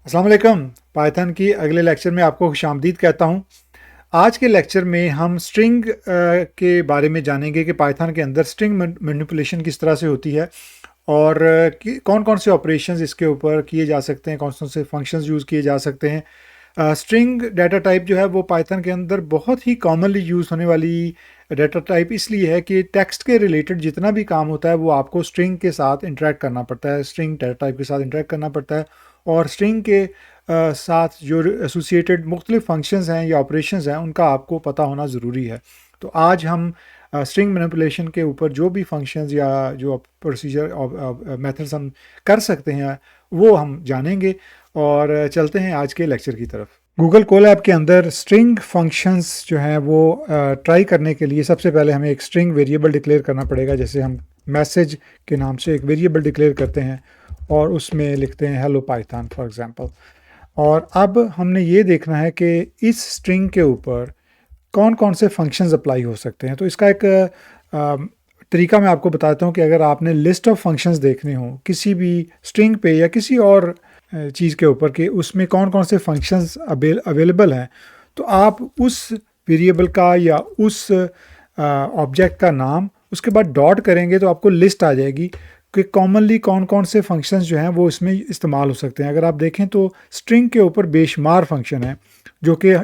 अस्सलाम वालेकुम। पाइथन की अगले लेक्चर में आपको खुशामदीद कहता हूँ। आज के लेक्चर में हम स्ट्रिंग के बारे में जानेंगे कि पाइथन के अंदर स्ट्रिंग मैनिपुलेशन किस तरह से होती है और कौन कौन से ऑपरेशंस इसके ऊपर किए जा सकते हैं, कौन कौन से फंक्शंस यूज़ किए जा सकते हैं। स्ट्रिंग डाटा टाइप जो है वो पाइथन के अंदर बहुत ही कॉमनली यूज़ होने वाली डाटा टाइप इसलिए है कि टेक्स्ट के रिलेटेड जितना भी काम होता है वो आपको स्ट्रिंग के साथ इंटरेक्ट करना पड़ता है, स्ट्रिंग डाटा टाइप के साथ इंटरेक्ट करना पड़ता है। और स्ट्रिंग के साथ जो एसोसिएटेड मुख्तलिफ फंक्शंस हैं या ऑपरेशंस हैं उनका आपको पता होना ज़रूरी है। तो आज हम स्ट्रिंग मैनिपुलेशन के ऊपर जो भी फंक्शंस या जो प्रोसीजर मेथड्स हम कर सकते हैं वो हम जानेंगे और चलते हैं आज के लेक्चर की तरफ। गूगल कोलैब के अंदर स्ट्रिंग फंक्शंस जो हैं वो ट्राई करने के लिए सबसे पहले हमें एक स्ट्रिंग वेरिएबल डिक्लेयर करना पड़ेगा। जैसे हम मैसेज के नाम से एक वेरिएबल डिक्लेयर करते हैं और उसमें लिखते हैं हेलो पाइथन फॉर एग्जांपल। और अब हमने ये देखना है कि इस स्ट्रिंग के ऊपर कौन कौन से फंक्शंस अप्लाई हो सकते हैं। तो इसका एक तरीका मैं आपको बताता हूँ कि अगर आपने लिस्ट ऑफ फंक्शंस देखने हो किसी भी स्ट्रिंग पे या किसी और चीज़ के ऊपर कि उसमें कौन कौन से फंक्शंस अवेलेबल हैं, तो आप उस वेरिएबल का या उस ऑब्जेक्ट का नाम उसके बाद डॉट करेंगे तो आपको लिस्ट आ जाएगी कि कॉमनली कौन कौन से फंक्शंस जो हैं वो इसमें इस्तेमाल हो सकते हैं। अगर आप देखें तो स्ट्रिंग के ऊपर बेशुमार फंक्शन है जो कि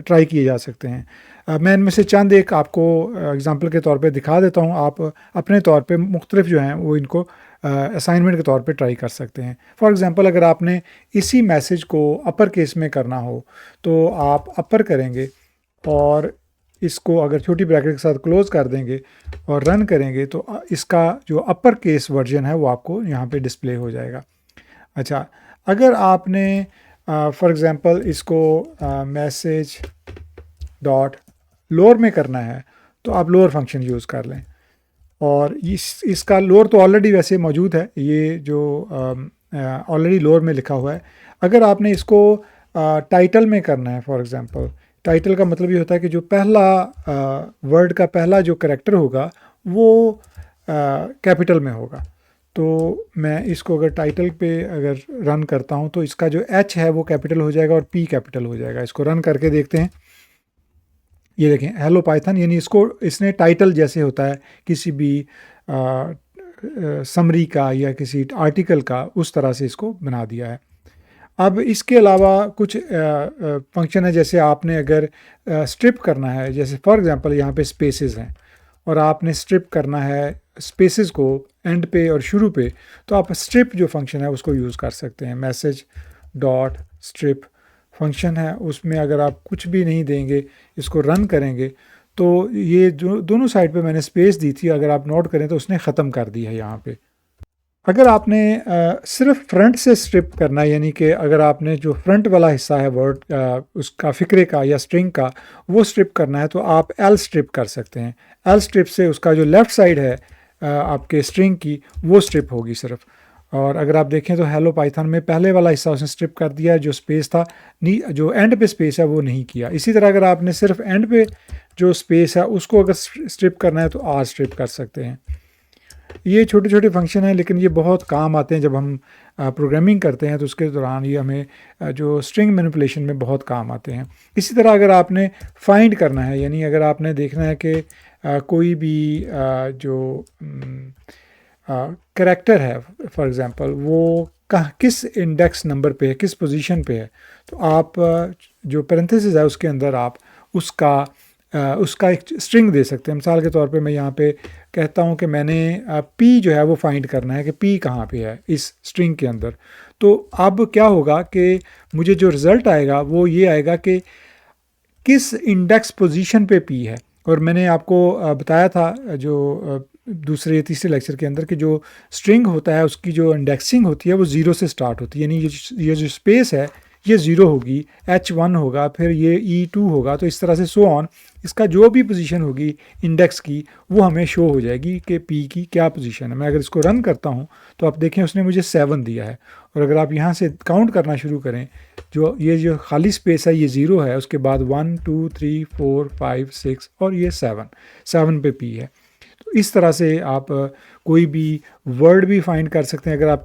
ट्राई किए जा सकते हैं। मैं इनमें से चंद एक आपको एग्जांपल के तौर पे दिखा देता हूँ। आप अपने तौर पे मुख्तलिफ जो हैं वो इनको असाइनमेंट के तौर पे ट्राई कर सकते हैं। फॉर एग्जांपल अगर आपने इसी मैसेज को अपर केस में करना हो तो आप अपर करेंगे और इसको अगर छोटी ब्रैकेट के साथ क्लोज कर देंगे और रन करेंगे तो इसका जो अपर केस वर्जन है वो आपको यहाँ पे डिस्प्ले हो जाएगा। अच्छा, अगर आपने फॉर एग्जांपल इसको मैसेज डॉट लोअर में करना है तो आप लोअर फंक्शन यूज़ कर लें। और इसका लोअर तो ऑलरेडी वैसे मौजूद है, ये जो ऑलरेडी लोअर में लिखा हुआ है। अगर आपने इसको टाइटल में करना है, फॉर एग्जांपल टाइटल का मतलब ये होता है कि जो पहला वर्ड का पहला जो करैक्टर होगा वो कैपिटल में होगा। तो मैं इसको अगर टाइटल पे अगर रन करता हूँ तो इसका जो एच है वो कैपिटल हो जाएगा और पी कैपिटल हो जाएगा। इसको रन करके देखते हैं। ये देखें हेलो पाइथन, यानी इसने टाइटल जैसे होता है किसी भी समरी का या किसी आर्टिकल का, उस तरह से इसको बना दिया है। अब इसके अलावा कुछ फंक्शन है, जैसे आपने अगर स्ट्रिप करना है, जैसे फॉर एग्जांपल यहाँ पे स्पेसेस हैं और आपने स्ट्रिप करना है स्पेसेस को एंड पे और शुरू पे, तो आप स्ट्रिप जो फंक्शन है उसको यूज़ कर सकते हैं। मैसेज डॉट स्ट्रिप फंक्शन है, उसमें अगर आप कुछ भी नहीं देंगे, इसको रन करेंगे तो ये जो दोनों साइड पे मैंने स्पेस दी थी, अगर आप नोट करें तो उसने ख़त्म कर दी है यहाँ पे। अगर आपने सिर्फ फ्रंट से स्ट्रिप करना है, यानी कि अगर आपने जो फ्रंट वाला हिस्सा है वर्ड उसका फ़िक्रे का या स्ट्रिंग का वो स्ट्रिप करना है तो आप एल स्ट्रिप कर सकते हैं। एल स्ट्रिप से उसका जो लेफ़्ट साइड है आपके स्ट्रिंग की वो स्ट्रिप होगी सिर्फ। और अगर आप देखें तो हेलो पाइथन में पहले वाला हिस्सा उसने स्ट्रिप कर दिया, जो स्पेस था जो एंड पे स्पेस है वो नहीं किया। इसी तरह अगर आपने सिर्फ एंड पे जो स्पेस है उसको अगर स्ट्रिप करना है तो आर स्ट्रिप कर सकते हैं। ये छोटे छोटे फंक्शन हैं लेकिन ये बहुत काम आते हैं जब हम प्रोग्रामिंग करते हैं, तो उसके दौरान ये हमें जो स्ट्रिंग मैनिपुलेशन में बहुत काम आते हैं। इसी तरह अगर आपने फाइंड करना है, यानी अगर आपने देखना है कि कोई भी जो करैक्टर है फॉर एग्जांपल वो किस इंडेक्स नंबर पे है, किस पोजीशन पे है, तो आप जो पैरेंथेसिस है उसके अंदर आप उसका एक स्ट्रिंग दे सकते हैं। मिसाल के तौर पे मैं यहाँ पे कहता हूँ कि मैंने पी जो है वो फाइंड करना है कि पी कहाँ पे है इस स्ट्रिंग के अंदर। तो अब क्या होगा कि मुझे जो रिज़ल्ट आएगा वो ये आएगा कि किस इंडेक्स पोजीशन पे पी है। और मैंने आपको बताया था जो दूसरे या तीसरे लेक्चर के अंदर कि जो स्ट्रिंग होता है उसकी जो इंडेक्सिंग होती है वो ज़ीरो से स्टार्ट होती है, यानी ये जो स्पेस है ये ज़ीरो होगी, H1 होगा, फिर ये E2 होगा, तो इस तरह से सो ऑन इसका जो भी पोजीशन होगी इंडेक्स की वो हमें शो हो जाएगी कि P की क्या पोजीशन है। मैं अगर इसको रन करता हूँ तो आप देखें उसने मुझे 7 दिया है। और अगर आप यहाँ से काउंट करना शुरू करें, जो खाली स्पेस है ये 0 है, उसके बाद 1 2 3 4 5 6 और ये 7 पे P है। तो इस तरह से आप कोई भी वर्ड भी फाइंड कर सकते हैं। अगर आप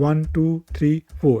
1 2 3 4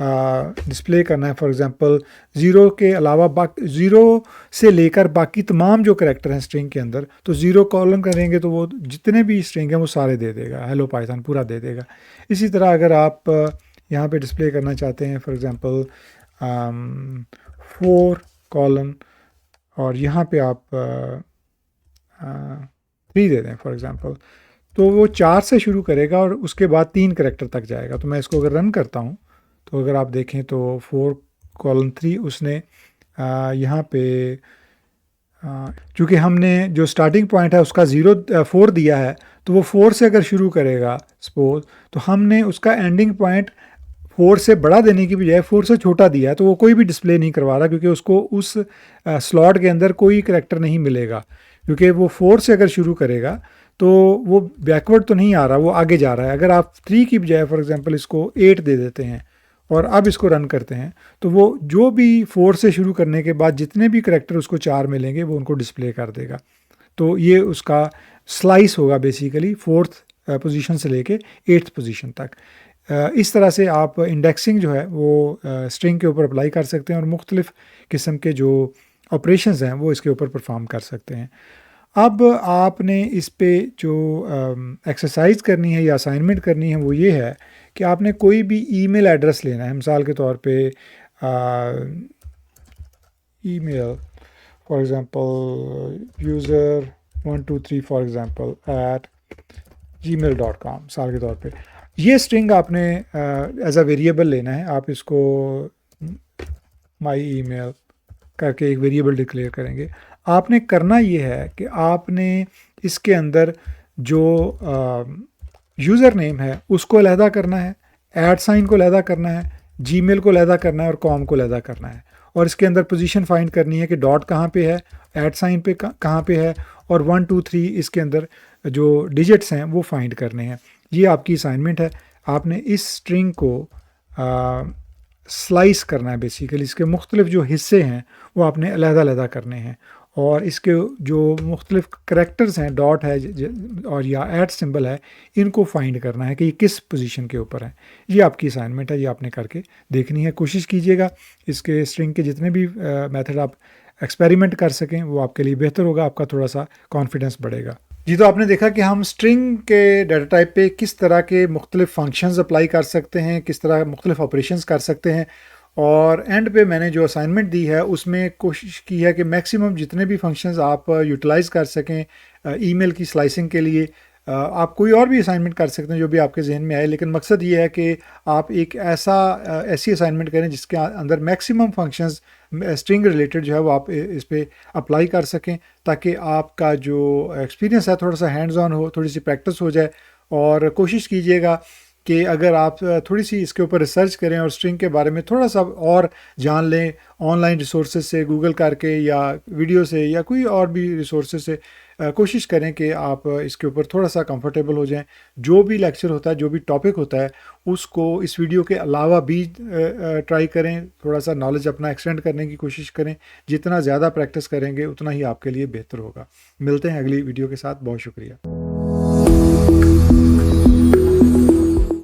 डिस्प्ले करना है, फॉर एग्जांपल ज़ीरो के अलावा बाकी ज़ीरो से लेकर बाकी तमाम जो करैक्टर हैं स्ट्रिंग के अंदर, तो ज़ीरो कॉलन करेंगे तो वो जितने भी स्ट्रिंग हैं वो सारे दे देगा, हेलो पाइथन पूरा दे देगा। इसी तरह अगर आप यहाँ पे डिस्प्ले करना चाहते हैं फॉर एग्जांपल 4 कॉलन और यहाँ पे आप 3 दे दें फॉर एग्जांपल, तो वो 4 से शुरू करेगा और उसके बाद 3 करैक्टर तक जाएगा। तो मैं इसको अगर रन करता हूँ तो अगर आप देखें तो 4:3 उसने यहाँ पे चूँकि हमने जो स्टार्टिंग पॉइंट है उसका 4 दिया है, तो वो 4 से अगर शुरू करेगा सपोज, तो हमने उसका एंडिंग पॉइंट 4 से बड़ा देने की बजाय 4 से छोटा दिया है, तो वो कोई भी डिस्प्ले नहीं करवा रहा क्योंकि उसको उस स्लॉट के अंदर कोई करैक्टर नहीं मिलेगा। क्योंकि वो 4 से अगर शुरू करेगा तो वो बैकवर्ड तो नहीं आ रहा, वो आगे जा रहा है। अगर आप 3 की बजाय फॉर एग्जांपल इसको 8 दे देते हैं और अब इसको रन करते हैं, तो वो जो भी 4 से शुरू करने के बाद जितने भी करैक्टर उसको 4 मिलेंगे वो उनको डिस्प्ले कर देगा। तो ये उसका स्लाइस होगा बेसिकली 4th पोजीशन से लेके 8th पोजीशन तक। इस तरह से आप इंडेक्सिंग जो है वो स्ट्रिंग के ऊपर अप्लाई कर सकते हैं और मुख्तलिफ़ किस्म के जो ऑपरेशंस हैं वो इसके ऊपर परफॉर्म कर सकते हैं। अब आपने इस पे जो एक्सरसाइज करनी है या असाइनमेंट करनी है वो ये है कि आपने कोई भी ईमेल एड्रेस लेना है। मिसाल के तौर पे email for example user 123 for example @gmail.com मिसाल के तौर पे ये स्ट्रिंग आपने एज अ वेरिएबल लेना है। आप इसको माई ईमेल करके एक वेरिएबल डिक्लेयर करेंगे। आपने करना ये है कि आपने इसके अंदर जो यूज़र नेम है उसको अलहदा करना है, @ को अलहदा करना है, जीमेल को अलहदा करना है और कॉम को अलहदा करना है। और इसके अंदर पोजीशन फाइंड करनी है कि डॉट कहाँ पे है, @ पे कहाँ पे है और 1 2 3 इसके अंदर जो डिजिट्स हैं वो फाइंड करने हैं। ये आपकी असाइनमेंट है। आपने इस स्ट्रिंग को स्लाइस करना है बेसिकली। इसके मुख्तलिफ जो हिस्से हैं वो आपने अलहदा करने हैं और इसके जो मुख्तलिफ करैक्टर्स हैं, डॉट है और या @ सिंबल है, इनको फाइंड करना है कि ये किस पोजीशन के ऊपर है। ये आपकी असाइनमेंट है, ये आपने करके देखनी है। कोशिश कीजिएगा इसके स्ट्रिंग के जितने भी मेथड आप एक्सपेरिमेंट कर सकें वो आपके लिए बेहतर होगा, आपका थोड़ा सा कॉन्फिडेंस बढ़ेगा। जी, तो आपने देखा कि हम स्ट्रिंग के डाटा टाइप पे किस तरह के मुख्तलिफ फंक्शंस अप्लाई कर सकते हैं, किस तरह मुख्तलिफ ऑपरेशंस कर सकते हैं। और एंड पे मैंने जो असाइनमेंट दी है उसमें कोशिश की है कि मैक्सिमम जितने भी फंक्शंस आप यूटिलाइज़ कर सकें ईमेल की स्लाइसिंग के लिए। आप कोई और भी असाइनमेंट कर सकते हैं जो भी आपके जहन में आए, लेकिन मकसद ये है कि आप एक ऐसी असाइनमेंट करें जिसके अंदर मैक्सिमम फंक्शंस स्ट्रिंग रिलेटेड जो है वो आप इस पे अप्लाई कर सकें, ताकि आपका जो एक्सपीरियंस है थोड़ा सा हैंड्स ऑन हो, थोड़ी सी प्रैक्टिस हो जाए। और कोशिश कीजिएगा कि अगर आप थोड़ी सी इसके ऊपर रिसर्च करें और स्ट्रिंग के बारे में थोड़ा सा और जान लें, ऑनलाइन रिसोर्सेज से गूगल करके या वीडियो से या कोई और भी रिसोर्सेज से कोशिश करें कि आप इसके ऊपर थोड़ा सा कंफर्टेबल हो जाएं। जो भी लेक्चर होता है, जो भी टॉपिक होता है, उसको इस वीडियो के अलावा भी ट्राई करें, थोड़ा सा नॉलेज अपना एक्सटेंड करने की कोशिश करें। जितना ज़्यादा प्रैक्टिस करेंगे उतना ही आपके लिए बेहतर होगा। मिलते हैं अगली वीडियो के साथ। बहुत शुक्रिया।